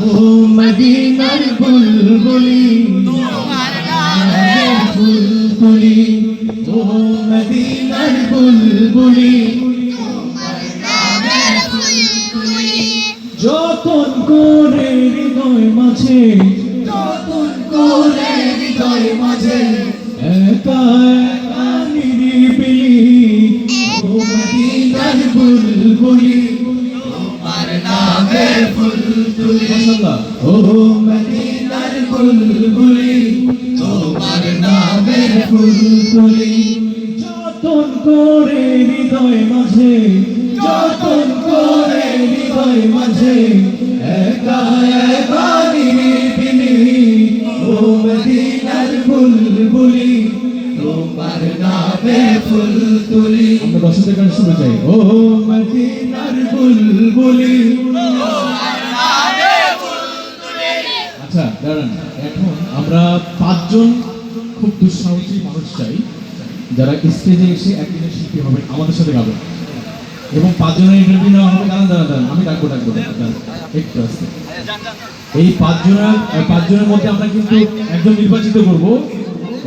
ও মদিনার বুলবুলি তোমার নামের ফুল তুলি ও মদিনার বুলবুলি তোমার নামের ফুল তুলি যতন করে হৃদয় মাঝে যতন করে হৃদয় মাঝে একা একা নিরিবিলি ও মদিনার বুলবুলি তোমার নামের ফুল তুলি ও মদিনার বুলবুলি তোমার নামের ফুল তুলি যতন করে হৃদয় মাঝে যতন করে হৃদয় মাঝে একা একা নিরিবিলি ও মদিনার বুলবুলি তোমার নামের ফুল তুলি আমরা দর্শকদের কাছে শুনে যাই ও মদিনার বুলবুলি তোমার নামের ফুল তুলি আচ্ছা দাঁড়ান এখন আমরা পাঁচজন খুব দুঃসাহসী মানুষ চাই যারা স্টেজে এসে একদিনের শিল্পী হবে আমাদের সাথে গাবেন এবং পাঁচজনের ইন্টারভিউ নেওয়া হবে দাঁড়ান আমি ডাকবো একটু আসতে এই পাঁচজনের মধ্যে আমরা কিন্তু একজন নির্বাচিত করব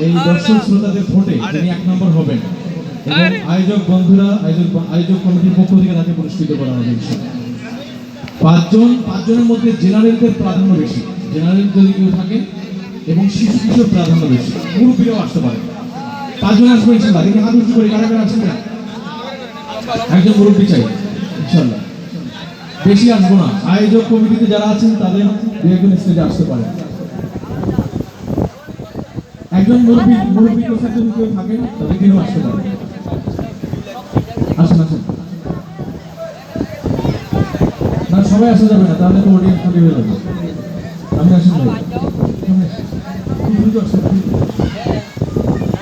এই দর্শক শ্রোতাদের ভোটে যিনি 1 নম্বর হবেন এবং আয়োজক বন্ধুরা আয়োজক কমিটির পক্ষ থেকে তাকে পুরস্কৃত করা হবে পাঁচজনের মধ্যে জেনারেলদের প্রাধান্য বেশি জেনারেল যদি কেউ থাকে এবং শিশু কিশোর প্রাধান্য বেশি মুরব্বীরাও আসতে পারে 5 জন আসবে ইনশাআল্লাহ দেখি হাত উঁচু করে কারা আসবে না একজন মুরব্বী চাই ইনশাআল্লাহ বেশি আসবো না আয়োজক কমিটিতে যারা আছেন তাদের দু একজন স্টেজে আসতে পারে একজন মুরব্বী কোথায় যদি কেউ থাকেন তাদের কেউ আসতে পারে আসেন না সবাই আসা যাবে না তাহলে তো অডিয়েন্স খালি হয়ে যাবে আপনি আসেন ভাই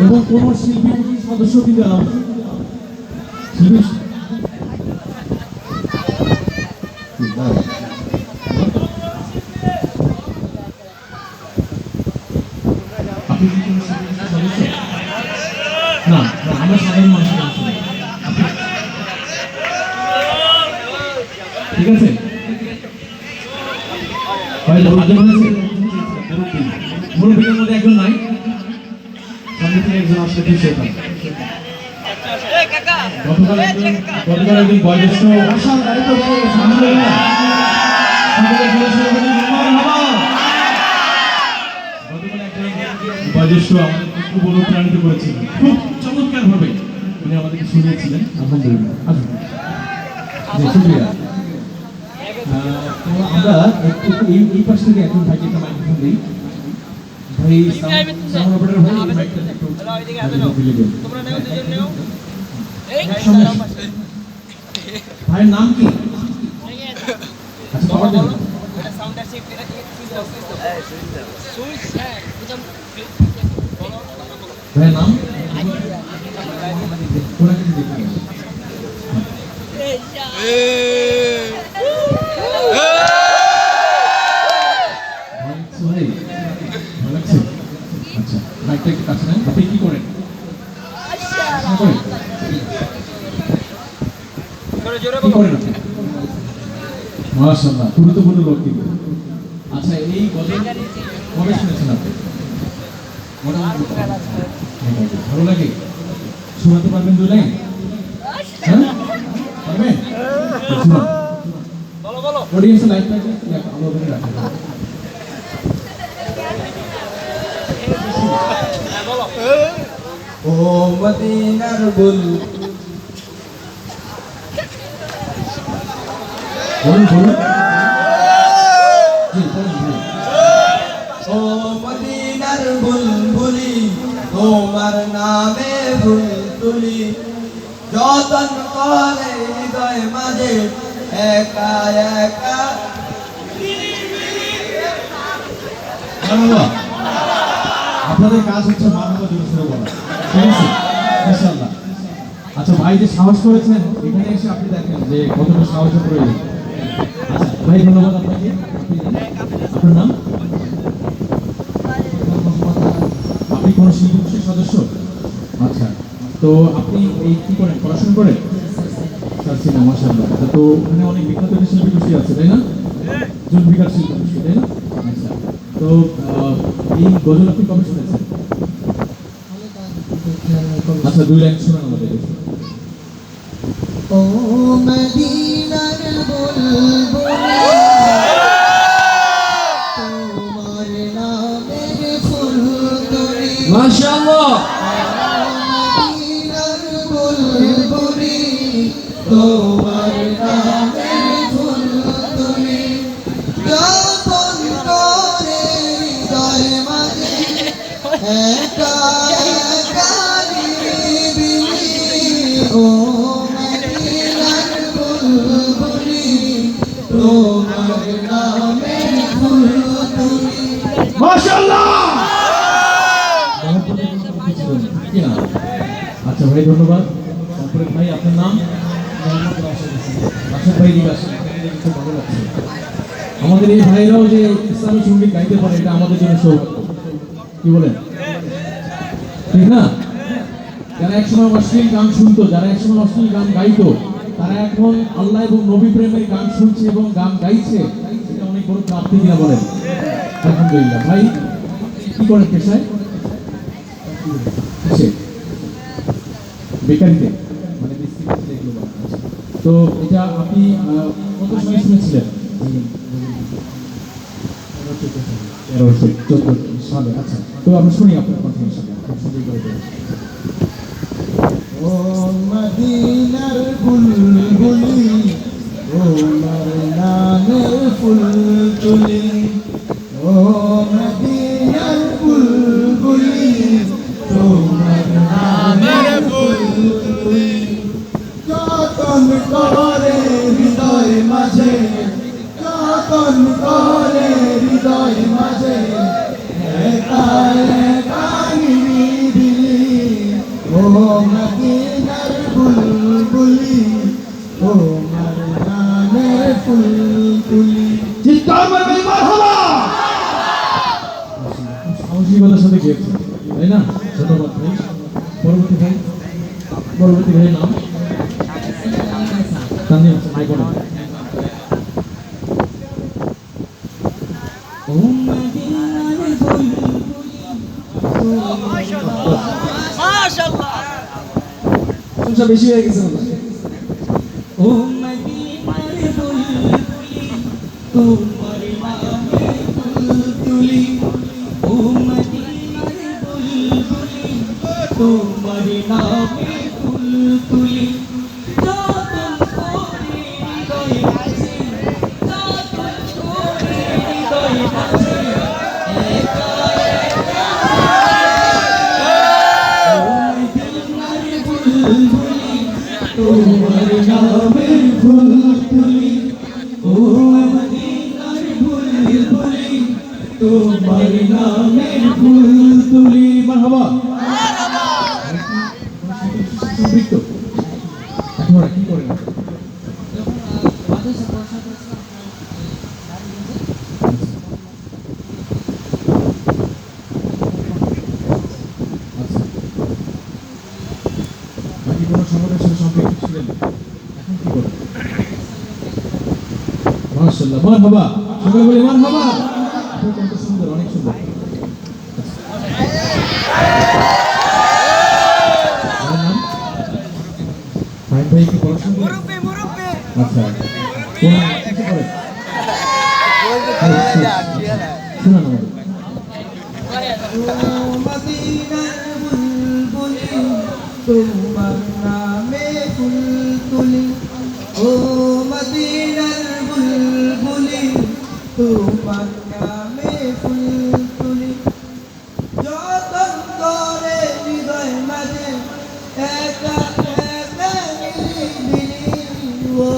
এবং কোনো শিল্পী সদস্য কিন্তু এলাও না শিল্পী আপনি কি কোনো সদস্য না আমরা সাধারণ মানুষ ঠিক আছে মুরব্বীদের মধ্যে একজন নাই সামনে থেকে একজন আসলে খুশি হতাম গতকাল একজন বয়োজ্যেষ্ঠ বয়োজ্যেষ্ঠ আমাদের খুব অনুপ্রাণিত করেছিলেন খুব চমৎকার ভাবে উনি আমাদেরকে শুনিয়েছিলেন আলহামদুলিল্লাহ শুক্রিয়া তো আমরা একটু এই পাশ থেকে একজন ভাইকে একটা মাইক্রোফোন দিই ভাই সাউন্ড অপারেটর ভাই এই মাইকটা একটু তোমরা নাও দুজন নাও ভাইয়ের নাম কি আচ্ছা পাওয়ার দেন এটা সাউন্ডার শিফট এটা কি সুইচ হ্যাঁ ভাইয়ের নাম কোন কিছু দেখি আচ্ছা মাইকটা একটু কাছে নেন আপনি কি করেন মাশাআল্লাহ গুরুত্বপূর্ণ লোক কিন্তু আচ্ছা এই গজল কবে শুনেছেন আপনি ভালো লাগে শোনাতে পারবেন 2 লাইন হ্যাঁ পারবেন বলো অডিয়েন্সের লাইভটা আমরা ওখানে রাখি ও মদিনার বুলবুল ও মদিনার বুলবুলি তোমার নামে ফুল তুলি যতন করে হৃদয় মাঝে একা একা আপনাদের কাজ হচ্ছে মানবতা দিবসের বলা ঠিক আছে ইনশাআল্লাহ আচ্ছা ভাই যে সাহস করেছেন এখানে এসে আপনি দেখেন যে কতটা সাহসের প্রয়োজন আচ্ছা ভাই ধন্যবাদ আপনাকে আপনার নাম আপনি কোন শিল্পী সদস্য আচ্ছা তো আপনি এই কি করেন পড়াশোনা করেন মাশাআল্লাহ তো ওখানে অনেক বিখ্যাত শিল্পী আছে তাই না জুলফিকার শিল্প গোষ্ঠী, তাই না? আচ্ছা, তো এই গজল আপনি কবে শুনেছেন? আচ্ছা, 2 লাইন শোনান আমাদের। ও মদিনার বুলবুলি তোমার নামের ফুল তুলি মাশাআল্লাহ। মদিনার বুলবুলি তোমার নামের ফুল তুলি যতন করে হৃদয় মাঝে একা একা নিরিবিলি ও মদিনার বুলবুলি তোমার নামের ফুল তুলি মাশাআল্লাহ। কি নাম? আচ্ছা ভাই, ধন্যবাদ। তারপরে ভাই, আপনার নাম? রাশেদ ভাই, দিকে আসেন। খুব ভালো লাগছে। আমাদের এই ভাইরাও যে ইসলামী সঙ্গীত গাইতে পারে, এটা আমাদের জন্য সৌভাগ্য। কি বলেন, ঠিক না? যারা একসময় অশ্লীল গান শুনতো, যারা একসময় অশ্লীল গান গাইতো, তারা এখন আল্লাহ এবং নবী প্রেমের গান শুনছে এবং গান গাইছে। এটা অনেক বড় প্রাপ্তি কিনা বলেন? আলহামদুলিল্লাহ। ভাই কি করেন পেশায়? কিসে? বেকারিতে, মানে বিস্কিট এগুলো বানান। আচ্ছা। তো এটা আপনি কত সময় শুনেছিলেন? 13-14 সালে। আচ্ছা, তো আমরা শুনি আপনার কথা হিসাবে খুব সুন্দর করে বলুন। ও মদিনার বুলবুলি তোমার নামের ফুল তুলি ও মদিনার বুলবুলি তোমার নামের ফুল তুলি যতন করে হৃদয় মাঝে যতন করে হৃদয় মাঝে একা একা নিরিবিলি ও মদিনার বুলবুলি তোমার নামের ফুল তুলি চিৎকার করে বলি মারহাবা। সাহসিকতার সাথে গেয়েছে, তাই না? ধন্যবাদ ভাই। পরবর্তী ভাই, পরবর্তী ভাইয়ের নাম? তানজিম হাসান ভাই, বলেন। ও মদিনার বুলবুলি সংখ্যা বেশি হয়ে গেছে না? ও মদিনার বুলবুলি তোমার নামের ফুল তুলি ও মদিনার বুলবুলি তোমার নামের ফুল তুলি যতন করে হৃদয় মাঝে যতন করে হৃদয় মাঝে একা একা ও মদিনার বুলবুলি তোমার নামের ফুল তুলি ও মদিনার বুলবুলি তোমার নামের ফুল তুলি মারহাবা। সম্পৃক্ত এখন ওরা কি করেন? আচ্ছা, বাকি কোনো সংগঠনের সাথে সম্পৃক্ত ছিলেন? এখন কি করেন? মাশাআল্লাহ, মারহাবা। সকলে বলি মারহাবা। আপনার কণ্ঠ সুন্দর, অনেক সুন্দর। আপনার নাম? ফাহিম ভাই কি পড়াশোনা করেন? আচ্ছা, কোন কিছু করেন? শোনান আমাদের। ও মদিনার বুলবুলি তোমার নামে ফুল তুলি ও মদিনার বুলবুলি তোমার নামে ফুল তুলি যতন করে হৃদয় মাঝে একা একা নিরিবিলি ও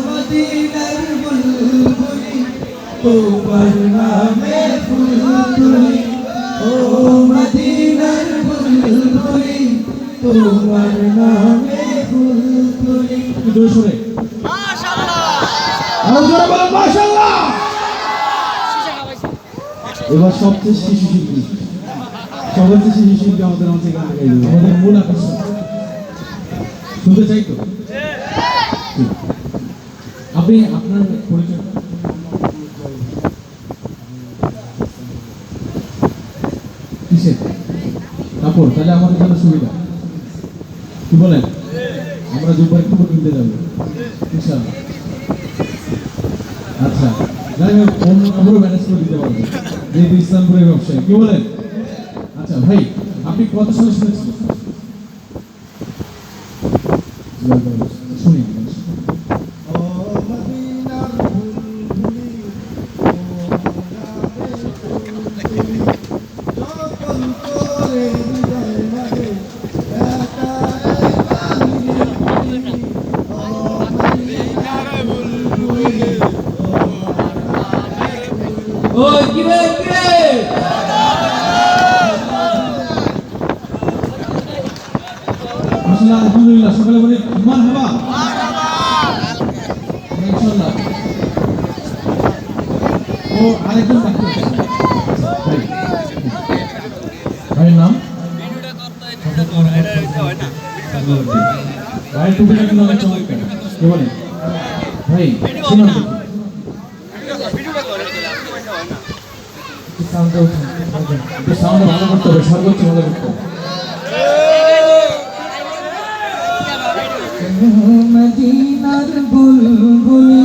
মদিনার বুলবুলি তোমার নামে ফুল তুলি ও মদিনার বুলবুলি তোমার নামে ফুল তুলি একটু জোরে সরে। আরো জোরে বলেন মাশাআল্লাহ। এবার সবচেয়ে শিশু শিল্পী, সবচেয়ে শিশু শিল্পী আমাদের মঞ্চে গান গাইবে, আমাদের মূল আকর্ষণ। শুনতে চাই তো? ঠিক। আপনি আপনার পরিচয়? কিসের কাপড়? তাহলে আমাদের জন্য সুবিধা, কি বলেন? আমরা জুব্বার কাপড় কিনতে যাবো ইনশাআল্লাহ। আচ্ছা, যাই হোক, অন্য কাপড়ও ম্যানেজ করে দিতে পারবো, যেহেতু ইসলামপুরের ব্যবসায়ী, কি বলেন? আচ্ছা ভাই, আপনি কত সালে শুনেছিলেন? শুনি ও মদিনার বুলবুলি যতন করে হৃদয় মাঝে একা একা নিরিবিলি। ও মদিনার বুলবুলি ও কিরে কিরে আসলে আলহামদুলিল্লাহ, সকালে বলি মারহাবা ইনশাআল্লাহ। ও আরেকজন বাকি আছে। ভাই, ভাইয়ের নাম? ভাই টুপিটা কিন্তু অনেক চমৎকার, কি বলেন? ভাই শুনুন, একটু সাউন্ড ভালো করতে হবে, সর্বোচ্চ ভালো করতে হবে। মদিনার বুলবুলি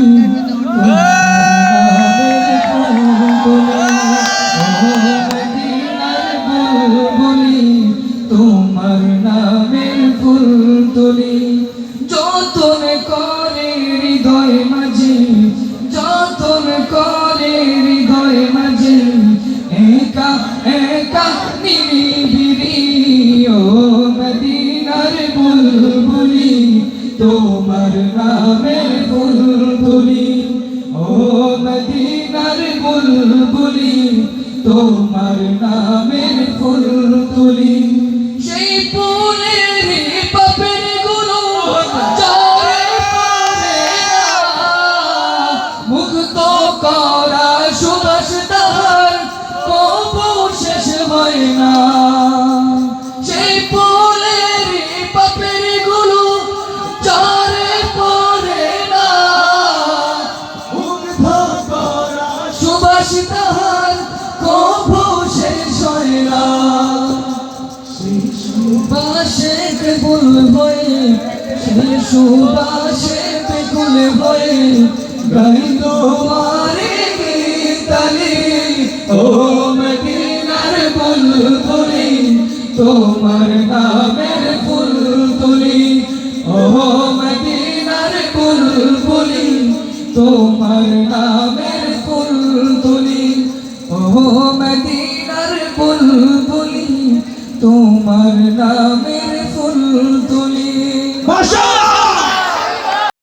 তোমার নামের ফুল তুলি, যতন করে হৃদয় মাঝে, যতন করে হৃদয় মাঝে একা একা নিরিবিলি। ও মদিনার বুলবুলি তোমার নামের ফুল তুলি, ও মদিনার বুলবুলি তোমার নামের ফুল তুলি। সেই ফুলের পাপের গুলো চারে পারে না, মুক্ত করা সুবাস তাহার কবু শেষ হয় না। সেই ফুলের পাপের গুলো চারে পারে না, মুগ্ধ করা সুবাস তাহার কবু শেষ হয় না। সেই সুবাসে বেকুল হয়ে, সেই সুবাসে বেকুল হয়ে গাই তোমারে গীতালি। ও মদিনার বুলবুলি তোমার নামের ফুল তুলি, ও মদিনার বুলবুলি তোমার নামের ফুল তুলি, ও মদিনার বুলবুলি তোমার নামের ফুল তুলি। মাশাআল্লাহ।